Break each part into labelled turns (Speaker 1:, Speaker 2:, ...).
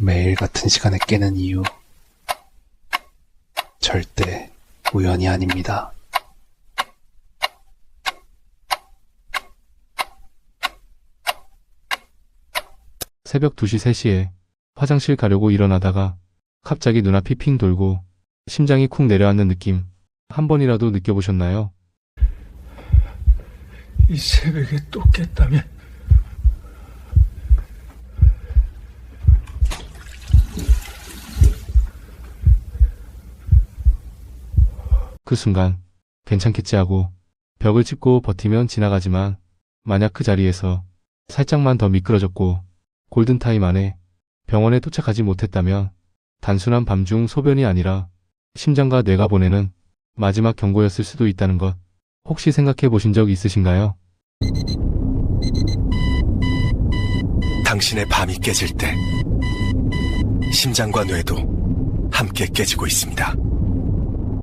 Speaker 1: 매일 같은 시간에 깨는 이유, 절대 우연이 아닙니다.
Speaker 2: 새벽 2시 3시에 화장실 가려고 일어나다가 갑자기 눈앞이 핑 돌고 심장이 쿵 내려앉는 느낌 한 번이라도 느껴보셨나요?
Speaker 3: 이 새벽에 또 깼다면
Speaker 2: 그 순간 괜찮겠지 하고 벽을 짚고 버티면 지나가지만 만약 그 자리에서 살짝만 더 미끄러졌고 골든타임 안에 병원에 도착하지 못했다면 단순한 밤중 소변이 아니라 심장과 뇌가 보내는 마지막 경고였을 수도 있다는 것 혹시 생각해 보신 적 있으신가요?
Speaker 4: 당신의 밤이 깨질 때 심장과 뇌도 함께 깨지고 있습니다.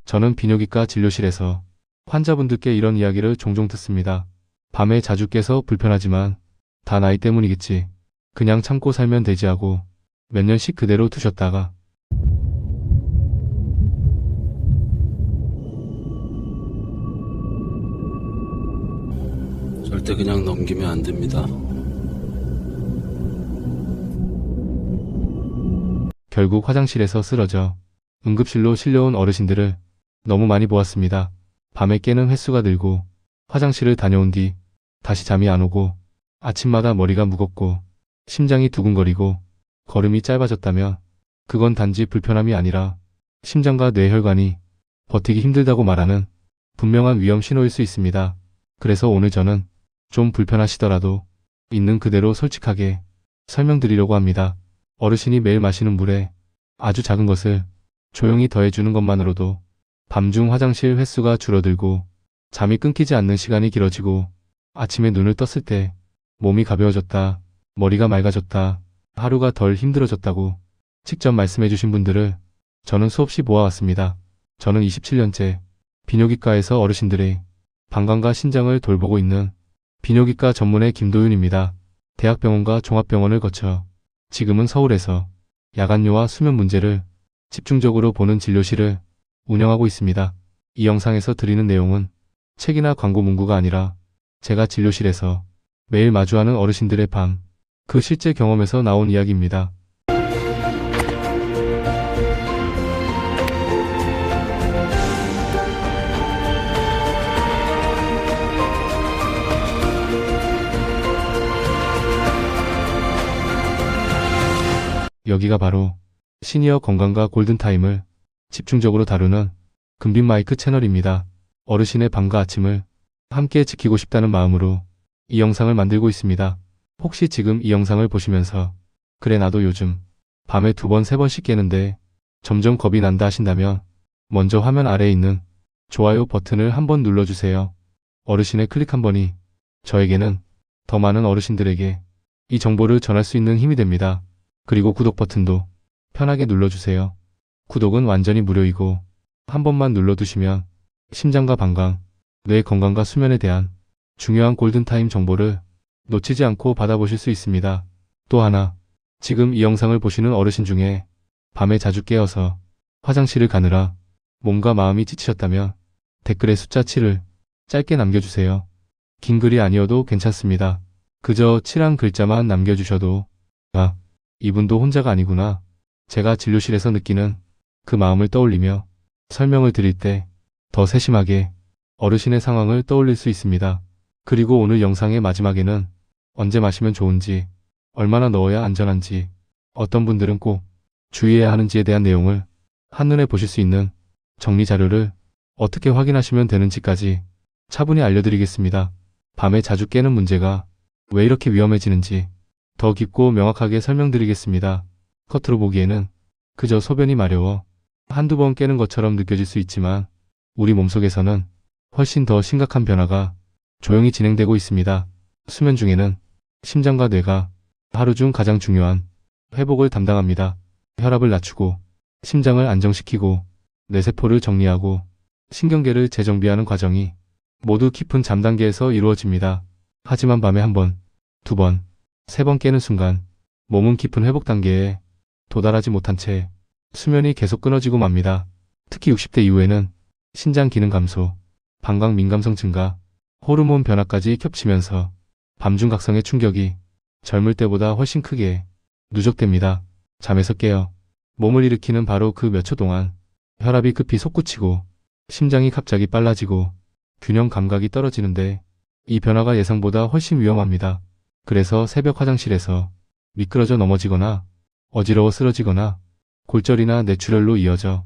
Speaker 2: 저는 비뇨기과 진료실에서 환자분들께 이런 이야기를 종종 듣습니다. 밤에 자주 깨서 불편하지만 다 나이 때문이겠지. 그냥 참고 살면 되지 하고 몇 년씩 그대로 두셨다가
Speaker 5: 절대 그냥 넘기면 안 됩니다.
Speaker 2: 결국 화장실에서 쓰러져 응급실로 실려온 어르신들을 너무 많이 보았습니다. 밤에 깨는 횟수가 늘고 화장실을 다녀온 뒤 다시 잠이 안 오고 아침마다 머리가 무겁고 심장이 두근거리고 걸음이 짧아졌다면 그건 단지 불편함이 아니라 심장과 뇌혈관이 버티기 힘들다고 말하는 분명한 위험 신호일 수 있습니다. 그래서 오늘 저는 좀 불편하시더라도 있는 그대로 솔직하게 설명드리려고 합니다. 어르신이 매일 마시는 물에 아주 작은 것을 조용히 더해주는 것만으로도 밤중 화장실 횟수가 줄어들고 잠이 끊기지 않는 시간이 길어지고 아침에 눈을 떴을 때 몸이 가벼워졌다, 머리가 맑아졌다, 하루가 덜 힘들어졌다고 직접 말씀해 주신 분들을 저는 수없이 보아왔습니다. 저는 27년째 비뇨기과에서 어르신들의 방광과 신장을 돌보고 있는 비뇨기과 전문의 김도윤입니다. 대학병원과 종합병원을 거쳐 지금은 서울에서 야간요와 수면 문제를 집중적으로 보는 진료실을 운영하고 있습니다. 이 영상에서 드리는 내용은 책이나 광고 문구가 아니라 제가 진료실에서 매일 마주하는 어르신들의 밤, 그 실제 경험에서 나온 이야기입니다. 여기가 바로 시니어 건강과 골든타임을 집중적으로 다루는 금빛 마이크 채널입니다. 어르신의 밤과 아침을 함께 지키고 싶다는 마음으로 이 영상을 만들고 있습니다. 혹시 지금 이 영상을 보시면서 그래 나도 요즘 밤에 2번, 3번씩 깨는데 점점 겁이 난다 하신다면 먼저 화면 아래에 있는 좋아요 버튼을 한번 눌러주세요. 어르신의 클릭 한 번이 저에게는 더 많은 어르신들에게 이 정보를 전할 수 있는 힘이 됩니다. 그리고 구독 버튼도 편하게 눌러주세요. 구독은 완전히 무료이고 한 번만 눌러두시면 심장과 방광, 뇌 건강과 수면에 대한 중요한 골든타임 정보를 놓치지 않고 받아보실 수 있습니다. 또 하나, 지금 이 영상을 보시는 어르신 중에 밤에 자주 깨어서 화장실을 가느라 몸과 마음이 지치셨다면 댓글에 숫자 7을 짧게 남겨주세요. 긴 글이 아니어도 괜찮습니다. 그저 7한 글자만 남겨주셔도 이분도 혼자가 아니구나. 제가 진료실에서 느끼는 그 마음을 떠올리며 설명을 드릴 때 더 세심하게 어르신의 상황을 떠올릴 수 있습니다. 그리고 오늘 영상의 마지막에는 언제 마시면 좋은지, 얼마나 넣어야 안전한지, 어떤 분들은 꼭 주의해야 하는지에 대한 내용을 한눈에 보실 수 있는 정리 자료를 어떻게 확인하시면 되는지까지 차분히 알려드리겠습니다. 밤에 자주 깨는 문제가 왜 이렇게 위험해지는지 더 깊고 명확하게 설명드리겠습니다. 겉으로 보기에는 그저 소변이 마려워 한두 번 깨는 것처럼 느껴질 수 있지만 우리 몸속에서는 훨씬 더 심각한 변화가 조용히 진행되고 있습니다. 수면 중에는 심장과 뇌가 하루 중 가장 중요한 회복을 담당합니다. 혈압을 낮추고 심장을 안정시키고 뇌세포를 정리하고 신경계를 재정비하는 과정이 모두 깊은 잠 단계에서 이루어집니다. 하지만 밤에 한 번, 2번, 3번 깨는 순간 몸은 깊은 회복 단계에 도달하지 못한 채 수면이 계속 끊어지고 맙니다. 특히 60대 이후에는 신장 기능 감소, 방광 민감성 증가, 호르몬 변화까지 겹치면서 밤중각성의 충격이 젊을 때보다 훨씬 크게 누적됩니다. 잠에서 깨어 몸을 일으키는 바로 그 몇 초 동안 혈압이 급히 솟구치고 심장이 갑자기 빨라지고 균형 감각이 떨어지는데 이 변화가 예상보다 훨씬 위험합니다. 그래서 새벽 화장실에서 미끄러져 넘어지거나 어지러워 쓰러지거나 골절이나 뇌출혈로 이어져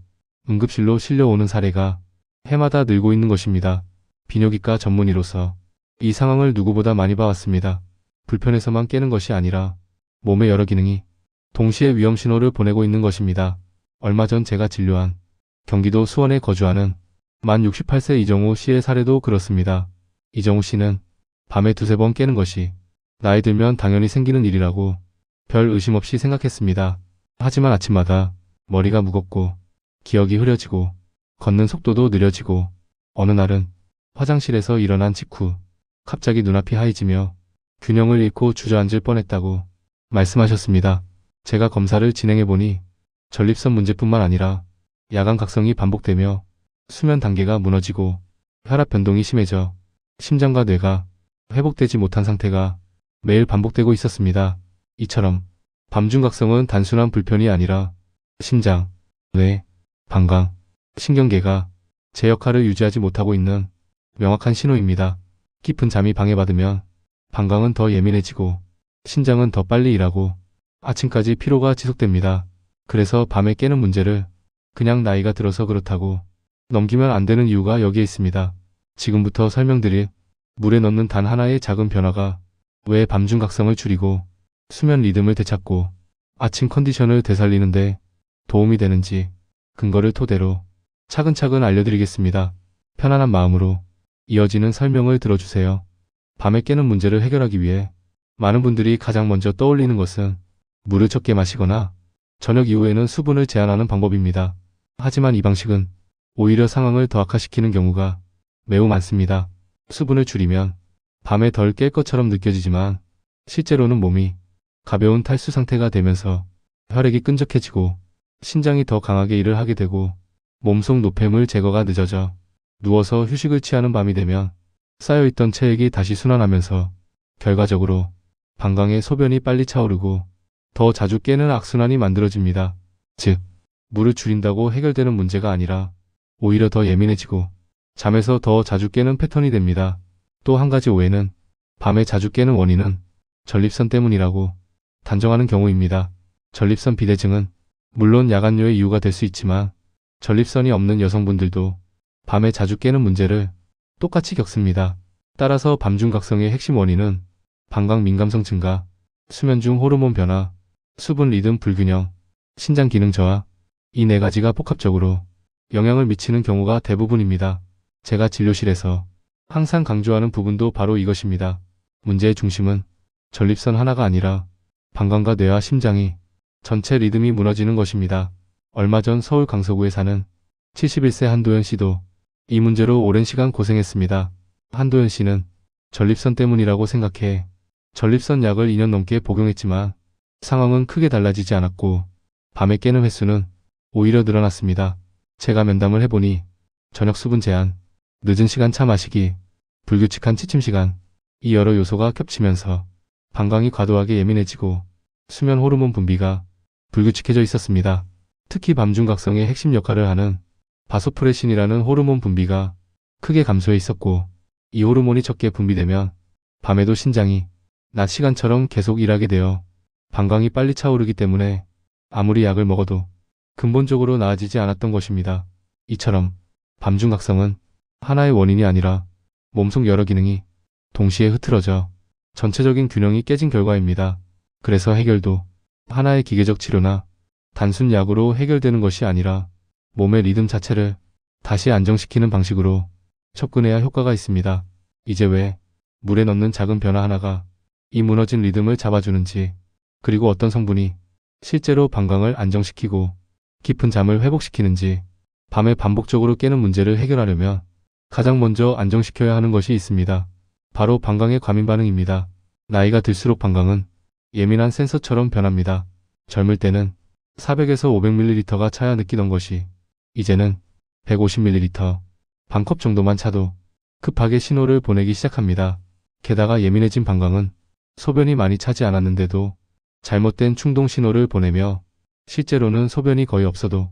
Speaker 2: 응급실로 실려오는 사례가 해마다 늘고 있는 것입니다. 비뇨기과 전문의로서 이 상황을 누구보다 많이 봐왔습니다. 불편해서만 깨는 것이 아니라 몸의 여러 기능이 동시에 위험 신호를 보내고 있는 것입니다. 얼마 전 제가 진료한 경기도 수원에 거주하는 만 68세 이정우 씨의 사례도 그렇습니다. 이정우 씨는 밤에 두세 번 깨는 것이 나이 들면 당연히 생기는 일이라고 별 의심 없이 생각했습니다. 하지만 아침마다 머리가 무겁고 기억이 흐려지고 걷는 속도도 느려지고 어느 날은 화장실에서 일어난 직후 갑자기 눈앞이 하얘지며 균형을 잃고 주저앉을 뻔했다고 말씀하셨습니다. 제가 검사를 진행해보니 전립선 문제뿐만 아니라 야간 각성이 반복되며 수면 단계가 무너지고 혈압 변동이 심해져 심장과 뇌가 회복되지 못한 상태가 매일 반복되고 있었습니다. 이처럼 밤중각성은 단순한 불편이 아니라 심장, 뇌, 방광, 신경계가 제 역할을 유지하지 못하고 있는 명확한 신호입니다. 깊은 잠이 방해받으면 방광은 더 예민해지고 심장은 더 빨리 일하고 아침까지 피로가 지속됩니다. 그래서 밤에 깨는 문제를 그냥 나이가 들어서 그렇다고 넘기면 안 되는 이유가 여기에 있습니다. 지금부터 설명드릴 물에 넣는 단 하나의 작은 변화가 왜 밤중각성을 줄이고 수면 리듬을 되찾고 아침 컨디션을 되살리는데 도움이 되는지 근거를 토대로 차근차근 알려드리겠습니다. 편안한 마음으로 이어지는 설명을 들어주세요. 밤에 깨는 문제를 해결하기 위해 많은 분들이 가장 먼저 떠올리는 것은 물을 적게 마시거나 저녁 이후에는 수분을 제한하는 방법입니다. 하지만 이 방식은 오히려 상황을 더 악화시키는 경우가 매우 많습니다. 수분을 줄이면 밤에 덜 깰 것처럼 느껴지지만 실제로는 몸이 가벼운 탈수 상태가 되면서 혈액이 끈적해지고 신장이 더 강하게 일을 하게 되고 몸속 노폐물 제거가 늦어져 누워서 휴식을 취하는 밤이 되면 쌓여있던 체액이 다시 순환하면서 결과적으로 방광의 소변이 빨리 차오르고 더 자주 깨는 악순환이 만들어집니다. 즉, 물을 줄인다고 해결되는 문제가 아니라 오히려 더 예민해지고 잠에서 더 자주 깨는 패턴이 됩니다. 또 한 가지 오해는 밤에 자주 깨는 원인은 전립선 때문이라고 단정하는 경우입니다. 전립선 비대증은 물론 야간뇨의 이유가 될 수 있지만 전립선이 없는 여성분들도 밤에 자주 깨는 문제를 똑같이 겪습니다. 따라서 밤중각성의 핵심 원인은 방광 민감성 증가, 수면 중 호르몬 변화, 수분 리듬 불균형, 신장 기능 저하, 이 네 가지가 복합적으로 영향을 미치는 경우가 대부분입니다. 제가 진료실에서 항상 강조하는 부분도 바로 이것입니다. 문제의 중심은 전립선 하나가 아니라 방광과 뇌와 심장이 전체 리듬이 무너지는 것입니다. 얼마 전 서울 강서구에 사는 71세 한도연 씨도 이 문제로 오랜 시간 고생했습니다. 한도연 씨는 전립선 때문이라고 생각해 전립선 약을 2년 넘게 복용했지만 상황은 크게 달라지지 않았고 밤에 깨는 횟수는 오히려 늘어났습니다. 제가 면담을 해보니 저녁 수분 제한, 늦은 시간 차 마시기, 불규칙한 취침 시간, 이 여러 요소가 겹치면서 방광이 과도하게 예민해지고 수면 호르몬 분비가 불규칙해져 있었습니다. 특히 밤중각성의 핵심 역할을 하는 바소프레신이라는 호르몬 분비가 크게 감소해 있었고 이 호르몬이 적게 분비되면 밤에도 신장이 낮 시간처럼 계속 일하게 되어 방광이 빨리 차오르기 때문에 아무리 약을 먹어도 근본적으로 나아지지 않았던 것입니다. 이처럼 밤중각성은 하나의 원인이 아니라 몸속 여러 기능이 동시에 흐트러져 전체적인 균형이 깨진 결과입니다. 그래서 해결도 하나의 기계적 치료나 단순 약으로 해결되는 것이 아니라 몸의 리듬 자체를 다시 안정시키는 방식으로 접근해야 효과가 있습니다. 이제 왜 물에 넣는 작은 변화 하나가 이 무너진 리듬을 잡아주는지, 그리고 어떤 성분이 실제로 방광을 안정시키고 깊은 잠을 회복시키는지, 밤에 반복적으로 깨는 문제를 해결하려면 가장 먼저 안정시켜야 하는 것이 있습니다. 바로 방광의 과민 반응입니다. 나이가 들수록 방광은 예민한 센서처럼 변합니다. 젊을 때는 400에서 500ml가 차야 느끼던 것이 이제는 150ml, 반컵 정도만 차도 급하게 신호를 보내기 시작합니다. 게다가 예민해진 방광은 소변이 많이 차지 않았는데도 잘못된 충동 신호를 보내며 실제로는 소변이 거의 없어도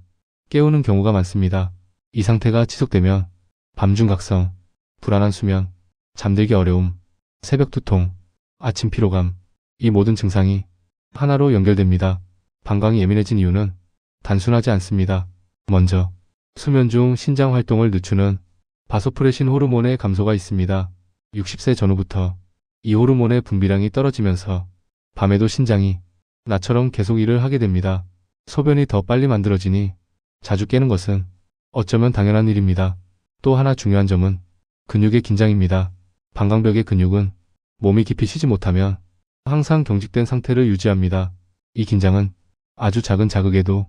Speaker 2: 깨우는 경우가 많습니다. 이 상태가 지속되면 밤중 각성, 불안한 수면, 잠들기 어려움, 새벽 두통, 아침 피로감, 이 모든 증상이 하나로 연결됩니다. 방광이 예민해진 이유는 단순하지 않습니다. 먼저 수면 중 신장 활동을 늦추는 바소프레신 호르몬의 감소가 있습니다. 60세 전후부터 이 호르몬의 분비량이 떨어지면서 밤에도 신장이 나처럼 계속 일을 하게 됩니다. 소변이 더 빨리 만들어지니 자주 깨는 것은 어쩌면 당연한 일입니다. 또 하나 중요한 점은 근육의 긴장입니다. 방광벽의 근육은 몸이 깊이 쉬지 못하면 항상 경직된 상태를 유지합니다. 이 긴장은 아주 작은 자극에도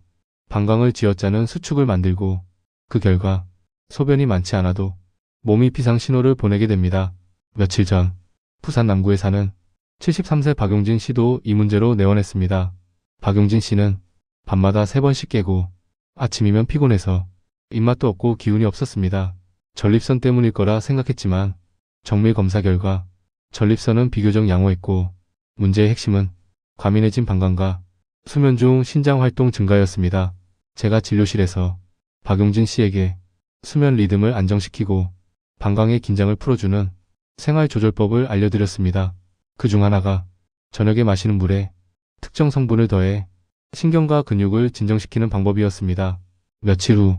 Speaker 2: 방광을 쥐어짜는 수축을 만들고 그 결과 소변이 많지 않아도 몸이 비상 신호를 보내게 됩니다. 며칠 전 부산 남구에 사는 73세 박용진 씨도 이 문제로 내원했습니다. 박용진 씨는 밤마다 3번씩 깨고 아침이면 피곤해서 입맛도 없고 기운이 없었습니다. 전립선 때문일 거라 생각했지만 정밀 검사 결과 전립선은 비교적 양호했고 문제의 핵심은 과민해진 방광과 수면 중 신장 활동 증가였습니다. 제가 진료실에서 박용진 씨에게 수면 리듬을 안정시키고 방광의 긴장을 풀어주는 생활조절법을 알려드렸습니다. 그 중 하나가 저녁에 마시는 물에 특정 성분을 더해 신경과 근육을 진정시키는 방법이었습니다. 며칠 후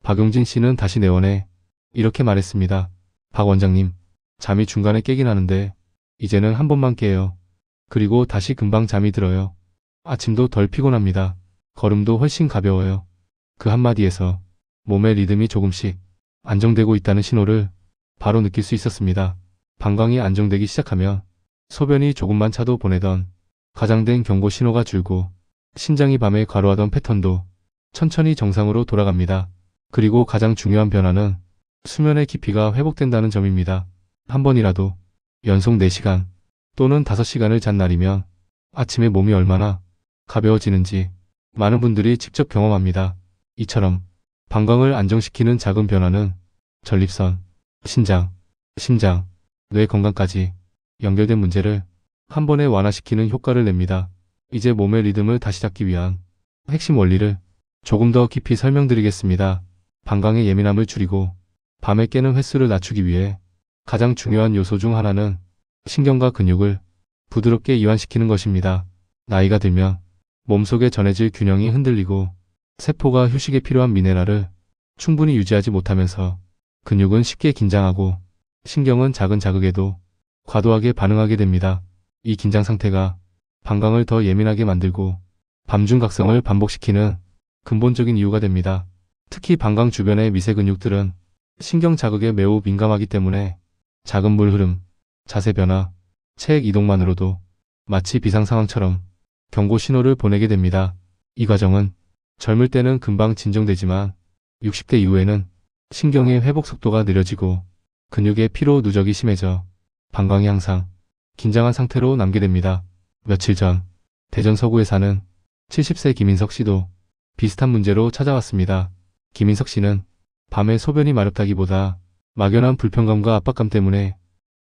Speaker 2: 박용진 씨는 다시 내원해 이렇게 말했습니다. 박 원장님, 잠이 중간에 깨긴 하는데 이제는 한 번만 깨요. 그리고 다시 금방 잠이 들어요. 아침도 덜 피곤합니다. 걸음도 훨씬 가벼워요. 그 한마디에서 몸의 리듬이 조금씩 안정되고 있다는 신호를 바로 느낄 수 있었습니다. 방광이 안정되기 시작하면 소변이 조금만 차도 보내던 가장된 경고 신호가 줄고 신장이 밤에 과로하던 패턴도 천천히 정상으로 돌아갑니다. 그리고 가장 중요한 변화는 수면의 깊이가 회복된다는 점입니다. 한 번이라도 연속 4시간 또는 5시간을 잔 날이면 아침에 몸이 얼마나 가벼워지는지 많은 분들이 직접 경험합니다. 이처럼 방광을 안정시키는 작은 변화는 전립선, 신장, 심장, 뇌 건강까지 연결된 문제를 한 번에 완화시키는 효과를 냅니다. 이제 몸의 리듬을 다시 잡기 위한 핵심 원리를 조금 더 깊이 설명드리겠습니다. 방광의 예민함을 줄이고 밤에 깨는 횟수를 낮추기 위해 가장 중요한 요소 중 하나는 신경과 근육을 부드럽게 이완시키는 것입니다. 나이가 들면 몸속에 전해질 균형이 흔들리고 세포가 휴식에 필요한 미네랄을 충분히 유지하지 못하면서 근육은 쉽게 긴장하고 신경은 작은 자극에도 과도하게 반응하게 됩니다. 이 긴장 상태가 방광을 더 예민하게 만들고 밤중 각성을 반복시키는 근본적인 이유가 됩니다. 특히 방광 주변의 미세 근육들은 신경 자극에 매우 민감하기 때문에 작은 물 흐름, 자세 변화, 체액 이동만으로도 마치 비상 상황처럼 경고 신호를 보내게 됩니다. 이 과정은 젊을 때는 금방 진정되지만 60대 이후에는 신경의 회복 속도가 느려지고 근육의 피로 누적이 심해져 방광이 항상 긴장한 상태로 남게 됩니다. 며칠 전 대전 서구에 사는 70세 김인석 씨도 비슷한 문제로 찾아왔습니다. 김인석 씨는 밤에 소변이 마렵다기보다 막연한 불편감과 압박감 때문에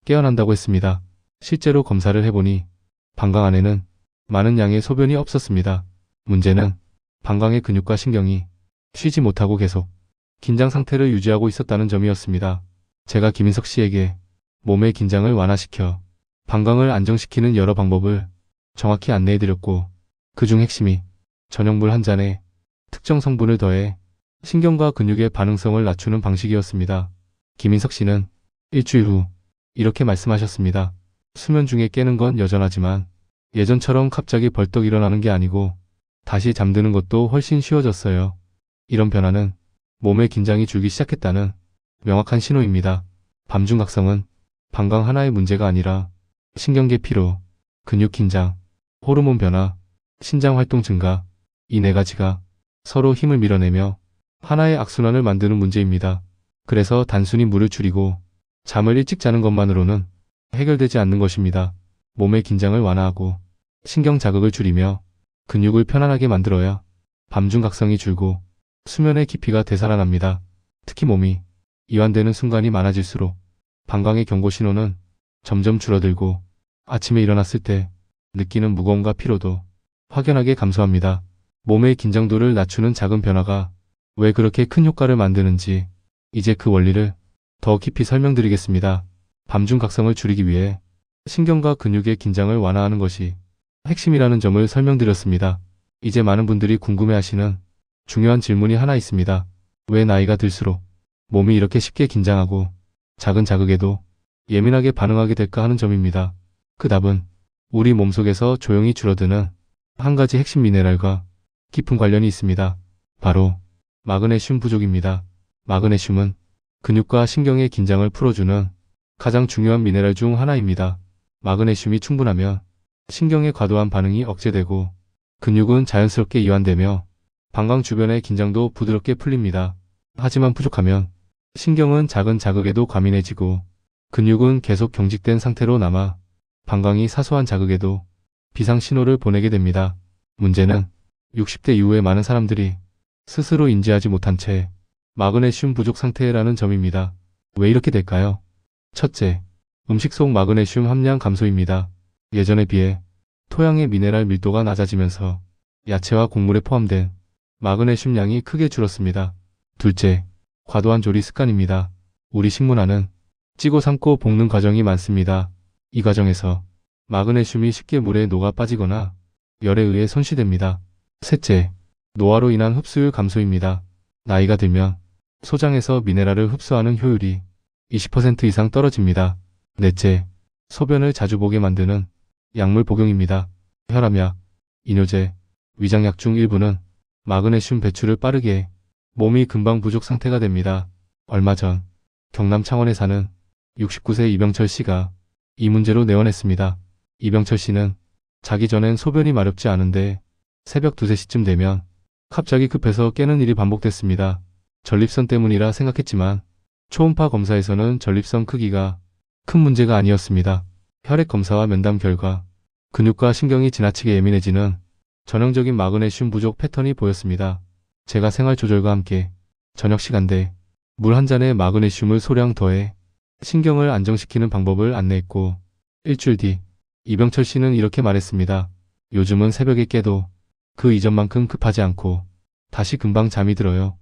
Speaker 2: 깨어난다고 했습니다. 실제로 검사를 해보니 방광 안에는 많은 양의 소변이 없었습니다. 문제는 방광의 근육과 신경이 쉬지 못하고 계속 긴장 상태를 유지하고 있었다는 점이었습니다. 제가 김인석 씨에게 몸의 긴장을 완화시켜 방광을 안정시키는 여러 방법을 정확히 안내해드렸고 그중 핵심이 저녁물 한 잔에 특정 성분을 더해 신경과 근육의 반응성을 낮추는 방식이었습니다. 김인석 씨는 일주일 후 이렇게 말씀하셨습니다. 수면 중에 깨는 건 여전하지만 예전처럼 갑자기 벌떡 일어나는 게 아니고 다시 잠드는 것도 훨씬 쉬워졌어요. 이런 변화는 몸의 긴장이 줄기 시작했다는 명확한 신호입니다. 밤중 각성은 방광 하나의 문제가 아니라 신경계 피로, 근육 긴장, 호르몬 변화, 신장 활동 증가, 이 4가지가 서로 힘을 밀어내며 하나의 악순환을 만드는 문제입니다. 그래서 단순히 물을 줄이고 잠을 일찍 자는 것만으로는 해결되지 않는 것입니다. 몸의 긴장을 완화하고 신경 자극을 줄이며 근육을 편안하게 만들어야 밤중 각성이 줄고 수면의 깊이가 되살아납니다. 특히 몸이 이완되는 순간이 많아질수록 방광의 경고 신호는 점점 줄어들고 아침에 일어났을 때 느끼는 무거움과 피로도 확연하게 감소합니다. 몸의 긴장도를 낮추는 작은 변화가 왜 그렇게 큰 효과를 만드는지 이제 그 원리를 더 깊이 설명드리겠습니다. 밤중 각성을 줄이기 위해 신경과 근육의 긴장을 완화하는 것이 핵심이라는 점을 설명드렸습니다. 이제 많은 분들이 궁금해하시는 중요한 질문이 하나 있습니다. 왜 나이가 들수록 몸이 이렇게 쉽게 긴장하고 작은 자극에도 예민하게 반응하게 될까 하는 점입니다. 그 답은 우리 몸속에서 조용히 줄어드는 한 가지 핵심 미네랄과 깊은 관련이 있습니다. 바로 마그네슘 부족입니다. 마그네슘은 근육과 신경의 긴장을 풀어주는 가장 중요한 미네랄 중 하나입니다. 마그네슘이 충분하면 신경의 과도한 반응이 억제되고 근육은 자연스럽게 이완되며 방광 주변의 긴장도 부드럽게 풀립니다. 하지만 부족하면 신경은 작은 자극에도 과민해지고 근육은 계속 경직된 상태로 남아 방광이 사소한 자극에도 비상 신호를 보내게 됩니다. 문제는 60대 이후에 많은 사람들이 스스로 인지하지 못한 채 마그네슘 부족 상태라는 점입니다. 왜 이렇게 될까요? 첫째, 음식 속 마그네슘 함량 감소입니다. 예전에 비해 토양의 미네랄 밀도가 낮아지면서 야채와 곡물에 포함된 마그네슘 양이 크게 줄었습니다. 둘째, 과도한 조리 습관입니다. 우리 식문화는 찌고 삶고 볶는 과정이 많습니다. 이 과정에서 마그네슘이 쉽게 물에 녹아 빠지거나 열에 의해 손실됩니다. 셋째, 노화로 인한 흡수율 감소입니다. 나이가 들면 소장에서 미네랄을 흡수하는 효율이 20% 이상 떨어집니다. 넷째, 소변을 자주 보게 만드는 약물 복용입니다. 혈압약, 이뇨제, 위장약 중 일부는 마그네슘 배출을 빠르게 해 몸이 금방 부족 상태가 됩니다. 얼마 전 경남 창원에 사는 69세 이병철 씨가 이 문제로 내원했습니다. 이병철 씨는 자기 전엔 소변이 마렵지 않은데 새벽 2, 3시쯤 되면 갑자기 급해서 깨는 일이 반복됐습니다. 전립선 때문이라 생각했지만 초음파 검사에서는 전립선 크기가 큰 문제가 아니었습니다. 혈액 검사와 면담 결과 근육과 신경이 지나치게 예민해지는 전형적인 마그네슘 부족 패턴이 보였습니다. 제가 생활 조절과 함께 저녁 시간대 물 한 잔에 마그네슘을 소량 더해 신경을 안정시키는 방법을 안내했고 일주일 뒤 이병철 씨는 이렇게 말했습니다. 요즘은 새벽에 깨도 그 이전만큼 급하지 않고 다시 금방 잠이 들어요.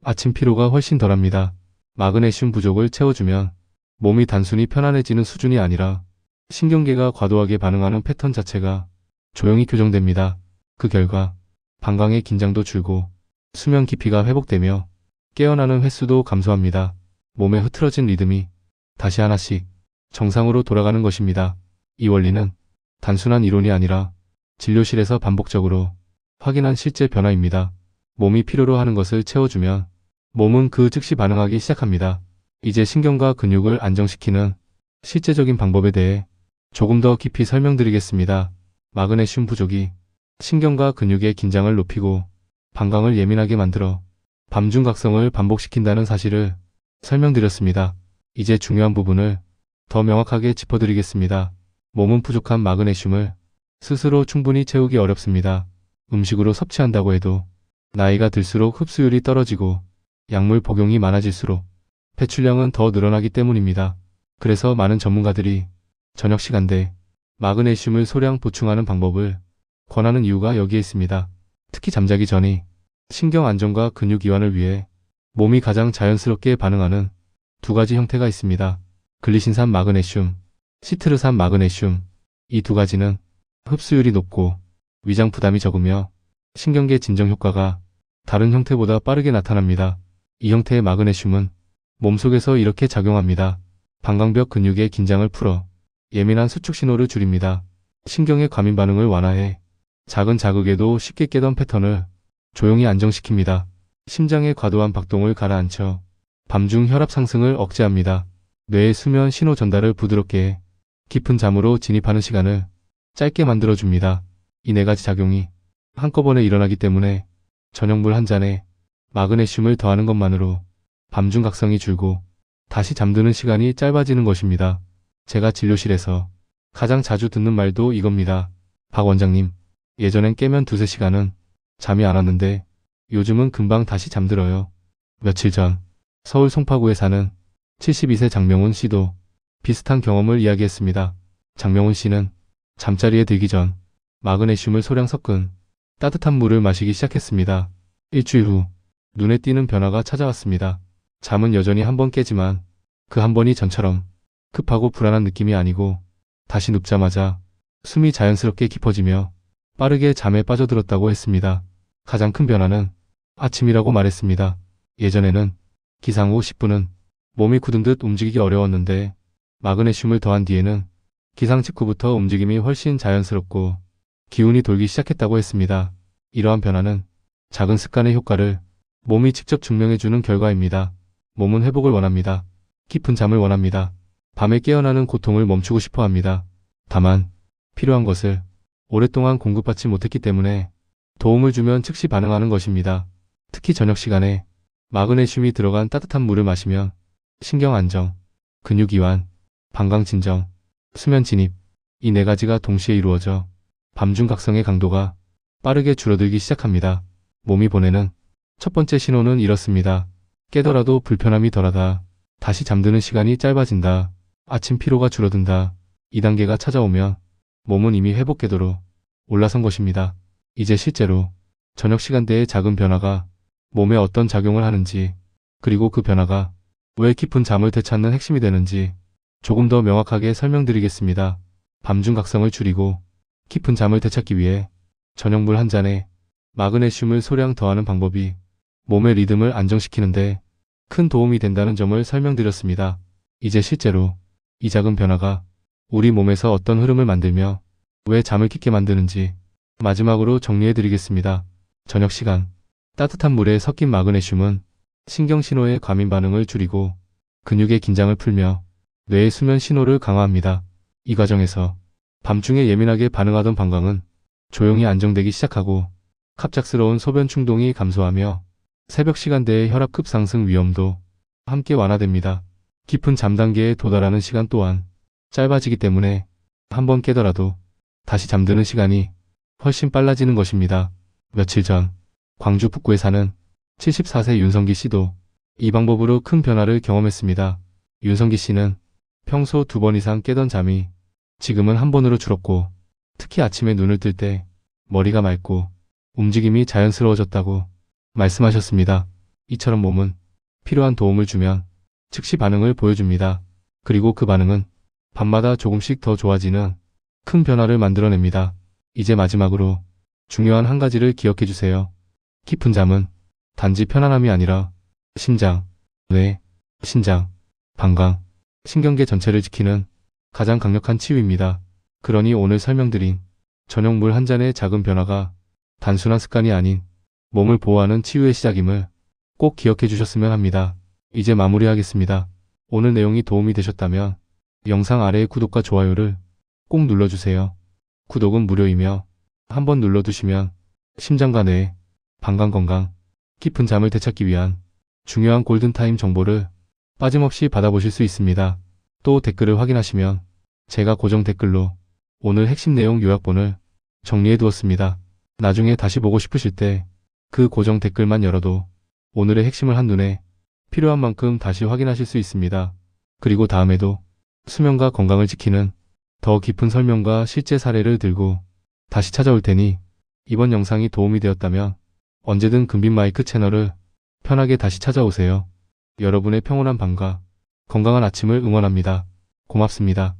Speaker 2: 아침 피로가 훨씬 덜합니다. 마그네슘 부족을 채워주면 몸이 단순히 편안해지는 수준이 아니라 신경계가 과도하게 반응하는 패턴 자체가 조용히 교정됩니다. 그 결과 방광의 긴장도 줄고 수면 깊이가 회복되며 깨어나는 횟수도 감소합니다. 몸의 흐트러진 리듬이 다시 하나씩 정상으로 돌아가는 것입니다. 이 원리는 단순한 이론이 아니라 진료실에서 반복적으로 확인한 실제 변화입니다. 몸이 필요로 하는 것을 채워주면 몸은 그 즉시 반응하기 시작합니다. 이제 신경과 근육을 안정시키는 실제적인 방법에 대해 조금 더 깊이 설명드리겠습니다. 마그네슘 부족이 신경과 근육의 긴장을 높이고 방광을 예민하게 만들어 밤중 각성을 반복시킨다는 사실을 설명드렸습니다. 이제 중요한 부분을 더 명확하게 짚어드리겠습니다. 몸은 부족한 마그네슘을 스스로 충분히 채우기 어렵습니다. 음식으로 섭취한다고 해도 나이가 들수록 흡수율이 떨어지고 약물 복용이 많아질수록 배출량은 더 늘어나기 때문입니다. 그래서 많은 전문가들이 저녁 시간대 마그네슘을 소량 보충하는 방법을 권하는 이유가 여기에 있습니다. 특히 잠자기 전이 신경 안정과 근육 이완을 위해 몸이 가장 자연스럽게 반응하는 두 가지 형태가 있습니다. 글리신산 마그네슘, 시트르산 마그네슘. 이 두 가지는 흡수율이 높고 위장 부담이 적으며 신경계 진정 효과가 다른 형태보다 빠르게 나타납니다. 이 형태의 마그네슘은 몸속에서 이렇게 작용합니다. 방광벽 근육의 긴장을 풀어 예민한 수축 신호를 줄입니다. 신경의 과민 반응을 완화해 작은 자극에도 쉽게 깨던 패턴을 조용히 안정시킵니다. 심장의 과도한 박동을 가라앉혀 밤중 혈압 상승을 억제합니다. 뇌의 수면 신호 전달을 부드럽게 해 깊은 잠으로 진입하는 시간을 짧게 만들어줍니다. 이 네 가지 작용이 한꺼번에 일어나기 때문에 저녁물 한 잔에 마그네슘을 더하는 것만으로 밤중 각성이 줄고 다시 잠드는 시간이 짧아지는 것입니다. 제가 진료실에서 가장 자주 듣는 말도 이겁니다. 박 원장님, 예전엔 깨면 2, 3시간은 잠이 안 왔는데 요즘은 금방 다시 잠들어요. 며칠 전 서울 송파구에 사는 72세 장명훈 씨도 비슷한 경험을 이야기했습니다. 장명훈 씨는 잠자리에 들기 전 마그네슘을 소량 섞은 따뜻한 물을 마시기 시작했습니다. 일주일 후 눈에 띄는 변화가 찾아왔습니다. 잠은 여전히 한 번 깨지만 그 한 번이 전처럼 급하고 불안한 느낌이 아니고 다시 눕자마자 숨이 자연스럽게 깊어지며 빠르게 잠에 빠져들었다고 했습니다. 가장 큰 변화는 아침이라고 말했습니다. 예전에는 기상 후 10분은 몸이 굳은 듯 움직이기 어려웠는데 마그네슘을 더한 뒤에는 기상 직후부터 움직임이 훨씬 자연스럽고 기운이 돌기 시작했다고 했습니다. 이러한 변화는 작은 습관의 효과를 몸이 직접 증명해주는 결과입니다. 몸은 회복을 원합니다. 깊은 잠을 원합니다. 밤에 깨어나는 고통을 멈추고 싶어 합니다. 다만 필요한 것을 오랫동안 공급받지 못했기 때문에 도움을 주면 즉시 반응하는 것입니다. 특히 저녁 시간에 마그네슘이 들어간 따뜻한 물을 마시면 신경 안정, 근육 이완, 방광 진정, 수면 진입, 이 네 가지가 동시에 이루어져 밤중 각성의 강도가 빠르게 줄어들기 시작합니다. 몸이 보내는 첫 번째 신호는 이렇습니다. 깨더라도 불편함이 덜하다. 다시 잠드는 시간이 짧아진다. 아침 피로가 줄어든다. 2단계가 찾아오면 몸은 이미 회복 궤도로 올라선 것입니다. 이제 실제로 저녁 시간대의 작은 변화가 몸에 어떤 작용을 하는지, 그리고 그 변화가 왜 깊은 잠을 되찾는 핵심이 되는지 조금 더 명확하게 설명드리겠습니다. 밤중 각성을 줄이고 깊은 잠을 되찾기 위해 저녁물 한 잔에 마그네슘을 소량 더하는 방법이 몸의 리듬을 안정시키는데 큰 도움이 된다는 점을 설명드렸습니다. 이제 실제로 이 작은 변화가 우리 몸에서 어떤 흐름을 만들며 왜 잠을 깊게 만드는지 마지막으로 정리해드리겠습니다. 저녁 시간 따뜻한 물에 섞인 마그네슘은 신경신호의 과민 반응을 줄이고 근육의 긴장을 풀며 뇌의 수면 신호를 강화합니다. 이 과정에서 밤중에 예민하게 반응하던 방광은 조용히 안정되기 시작하고 갑작스러운 소변 충동이 감소하며 새벽 시간대의 혈압급 상승 위험도 함께 완화됩니다. 깊은 잠 단계에 도달하는 시간 또한 짧아지기 때문에 한번 깨더라도 다시 잠드는 시간이 훨씬 빨라지는 것입니다. 며칠 전 광주 북구에 사는 74세 윤성기 씨도 이 방법으로 큰 변화를 경험했습니다. 윤성기 씨는 평소 2번 이상 깨던 잠이 지금은 한 번으로 줄었고 특히 아침에 눈을 뜰 때 머리가 맑고 움직임이 자연스러워졌다고 말씀하셨습니다. 이처럼 몸은 필요한 도움을 주면 즉시 반응을 보여줍니다. 그리고 그 반응은 밤마다 조금씩 더 좋아지는 큰 변화를 만들어냅니다. 이제 마지막으로 중요한 한 가지를 기억해 주세요. 깊은 잠은 단지 편안함이 아니라 심장, 뇌, 신장, 방광, 신경계 전체를 지키는 가장 강력한 치유입니다. 그러니 오늘 설명드린 저녁물 한 잔의 작은 변화가 단순한 습관이 아닌 몸을 보호하는 치유의 시작임을 꼭 기억해 주셨으면 합니다. 이제 마무리하겠습니다. 오늘 내용이 도움이 되셨다면 영상 아래의 구독과 좋아요를 꼭 눌러주세요. 구독은 무료이며 한번 눌러두시면 심장과 뇌, 방광 건강, 깊은 잠을 되찾기 위한 중요한 골든타임 정보를 빠짐없이 받아보실 수 있습니다. 또 댓글을 확인하시면 제가 고정 댓글로 오늘 핵심 내용 요약본을 정리해 두었습니다. 나중에 다시 보고 싶으실 때 그 고정 댓글만 열어도 오늘의 핵심을 한눈에 필요한 만큼 다시 확인하실 수 있습니다. 그리고 다음에도 수면과 건강을 지키는 더 깊은 설명과 실제 사례를 들고 다시 찾아올 테니 이번 영상이 도움이 되었다면 언제든 금빛마이크 채널을 편하게 다시 찾아오세요. 여러분의 평온한 밤과 건강한 아침을 응원합니다. 고맙습니다.